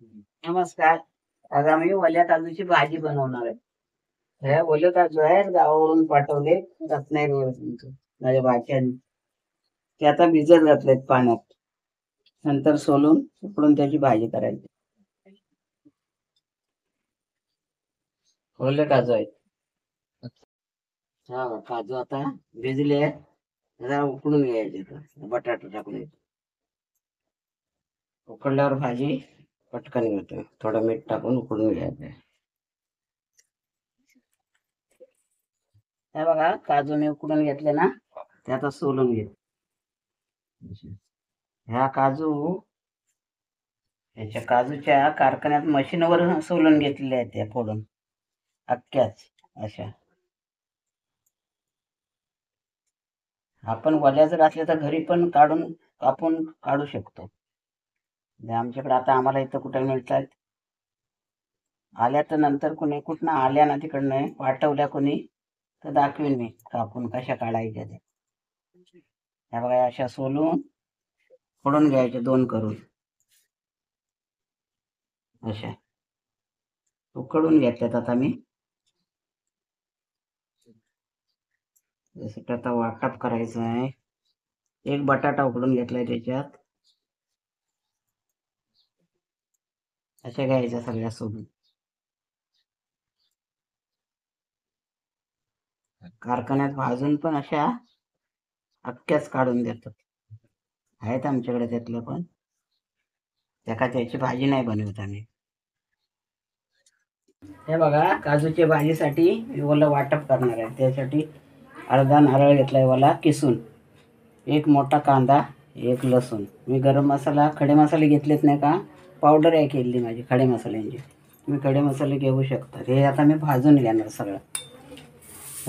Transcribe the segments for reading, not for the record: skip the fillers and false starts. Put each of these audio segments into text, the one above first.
नमस्कार. आज आम्ही ओल्या काजूची भाजी बनवणार आहे. हे ओले काजू आहे, गावावरून पाठवले रत्नागिरीवरून माझ्या भाच्याने. ते आता भिजत घातलेत पाण्यात. नंतर सोलून उकडून त्याची भाजी करायची. ओले काजू आहेत. हा काजू आता भिजले आहेत. जरा उकडून घ्यायचे आता. बटाटा टाकून उकडल्यावर भाजी पटकन होते. थोडं मीठ टाकून उकडून घ्यायचं. हे बघा काजू मी उकडून घेतले ना, ते आता सोलून घे. ह्या याच्या काजूच्या कारखान्यात मशीनवर सोलून घेतलेल्या आहेत त्या फोडून अख्ख्याच अशा. आपण वल्या जर असल्या तर घरी पण कापून काढू शकतो. आमच्याकडे आता आम्हाला इथं कुठे मिळतात. आल्या तर नंतर कुठनं आल्या ना तिकडनं पाठवल्या कोणी तर दाखवीन मी कापून कशा काढायच्या त्या. ह्या बघा अशा सोलून फोडून घ्यायचे 2 करून अशा उकडून घेतल्यात आता मी. जसं आता वाटप करायचं आहे. एक बटाटा उकडून घेतलाय त्याच्यात. अशा घ्यायच्या सगळ्या सोडून. कारखान्यात भाजून पण अशा अख्ख्याच काढून देतात. आहेत आमच्याकडे त्यातलं पण. त्याची भाजी नाही बनवत आम्ही. हे बघा काजूच्या भाजीसाठी ओलं वाटप करणार आहे. त्यासाठी अर्धा नारळ घेतलाय ओला किसून, एक मोठा कांदा, एक लसूण. मी गरम मसाला खडे मसाले घेतलेत नाही का, पावडर आहे केली माझी खडे मसाल्यांची. तुम्ही खडे मसाले घेऊ शकता. हे आता मी भाजून घेणार सगळं.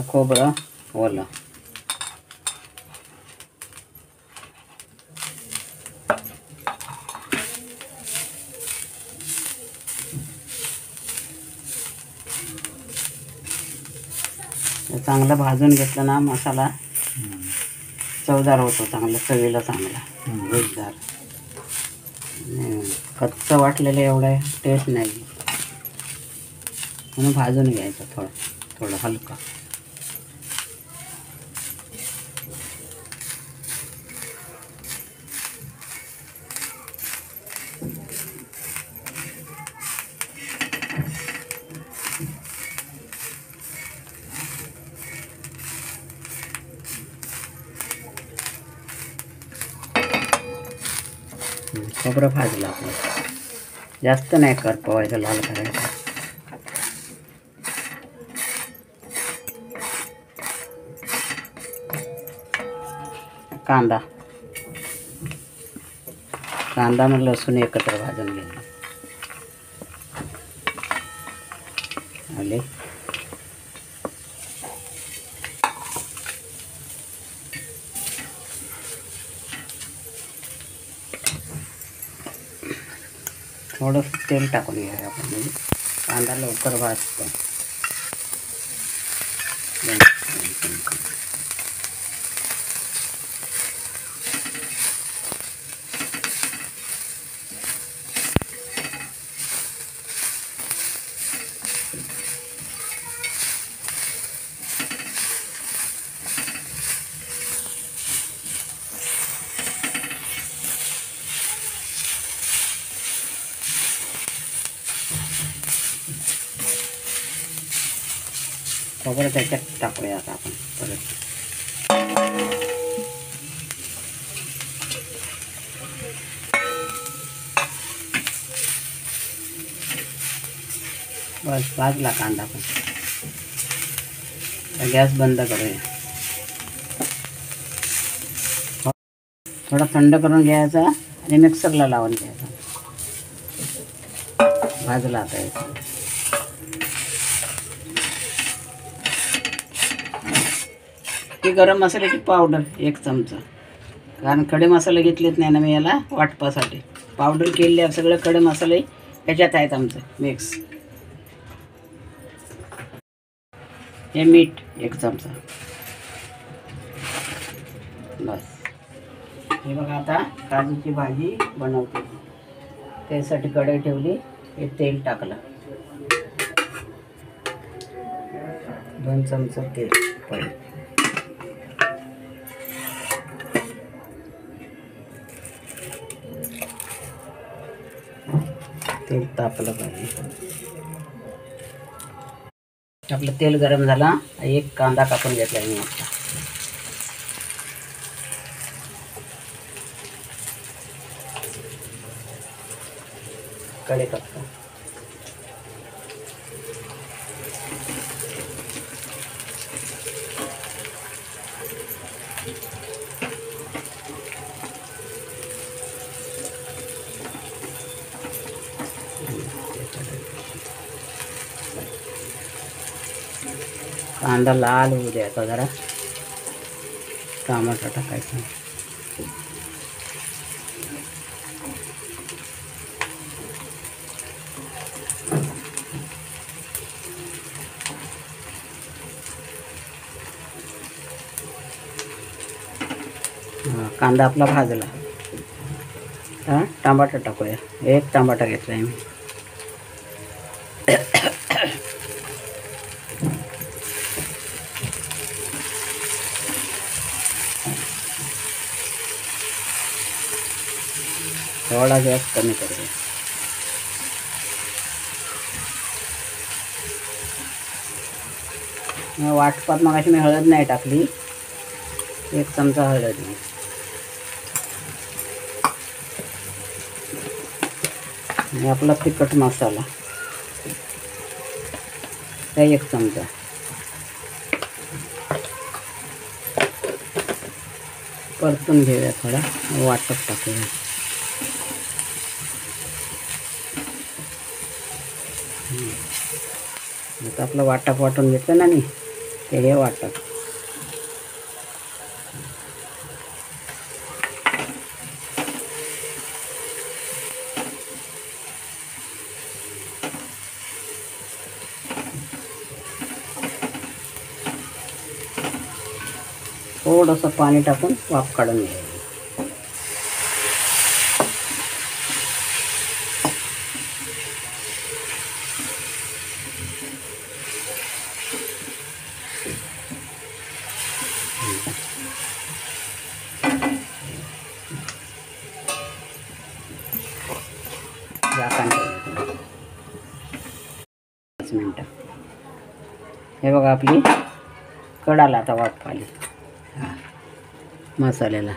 खोबरं ओलं, चांगलं भाजून घेतलं ना मसाला चवदार होतो, चांगला चवीला चांगला रुचदार. कच्चं वाटलेलं एवढं टेस्ट नाही, म्हणून भाजून घ्यायचं थोडं थोडं हलकं. खोबरं भाजलं आपलं, जास्त नाही करपवायचं, लाल करायचं. कांदा मग लसूण एकत्र भाजून घ्यायचं. आले थोडंसं तेल टाकून घ्यायचं आपण, म्हणजे कांदा लवकर भाजतो. खोबरं त्याच्यात टाकूया आता आपण परत. बस भाजला कांदा पण. गॅस बंद करूया. थोडा थंड करून घ्यायचा आणि मिक्सरला लावून घ्यायचा. भाजला आता. ही गरम मसाल्याची पावडर 1 चमचा, कारण खडे मसाले घेतलेत नाही ना मी याला वाटपासाठी. पावडर केलेले सगळे खडे मसाले ह्याच्यात आहेत आमचं मिक्स. हे मीठ 1 चमचा. बस. हे बघा आता काजूची भाजी बनवते. त्यासाठी कढई ठेवली, हे तेल टाकलं, 2 चमचे तेल पहिले. तेल तापलं पाहिजे. आपलं तेल गरम झाला. एक कांदा कापून घेतला मी आता. कढीपत्ता, कांदा लाल होऊ द्यायचा जरा. टमाटर टाकायचं. कांदा आपला भाजला. टमाटर टाकूया. 1 टमाटर घेतला आहे मी. थोडा गॅस कमी करूया. वाटपात मग अशी मी हळद नाही टाकली. 1 चमचा हळद नाही. आणि आपला तिखट मसाला 1 चमचा. परतून घेऊया थोडा. वाटप टाकूया. आता आपलं वाटप वाटून घेतलं ना मी, ते हे वाटप. थोडंसं पाणी टाकून वाफ काढून घ्यायचं. झाकण ठेवायचं 5 मिनटं. हे बघा आपली कढाला आता वाफ आली मसाल्याला.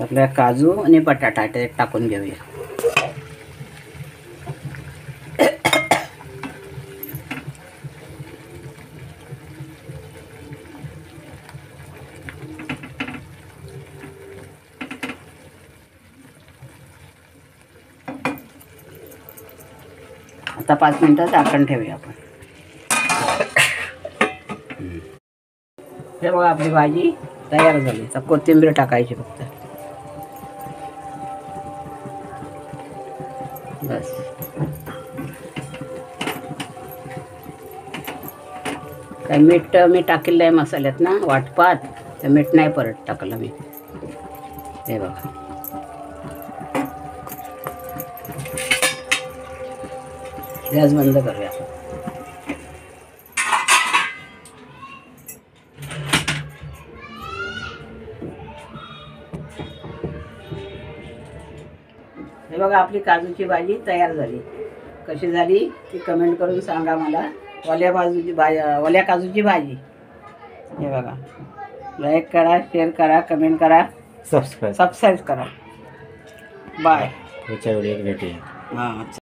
आपल्या काजू आणि बटाटा टाकून घेऊया. आता 5 मिनटं झाकण ठेवूया आपण. हे बघा आपली भाजी तयार झाली. आता कोथिंबीर टाकायची फक्त. बस. काय मीठ मी टाकलेलं आहे मसाल्यात ना वाटपात, तर मीठ नाही परत टाकलं मी. हे बघा. गॅस बंद करूया. हे बघा आपली काजूची भाजी तयार झाली. कशी झाली ती कमेंट करून सांगा मला. ओल्या काजूची भाजी. हे बघा. लाईक करा, शेअर करा, कमेंट करा, सबस्क्राईब करा. बाय. पुढच्या व्हिडिओत भेटूया. हां.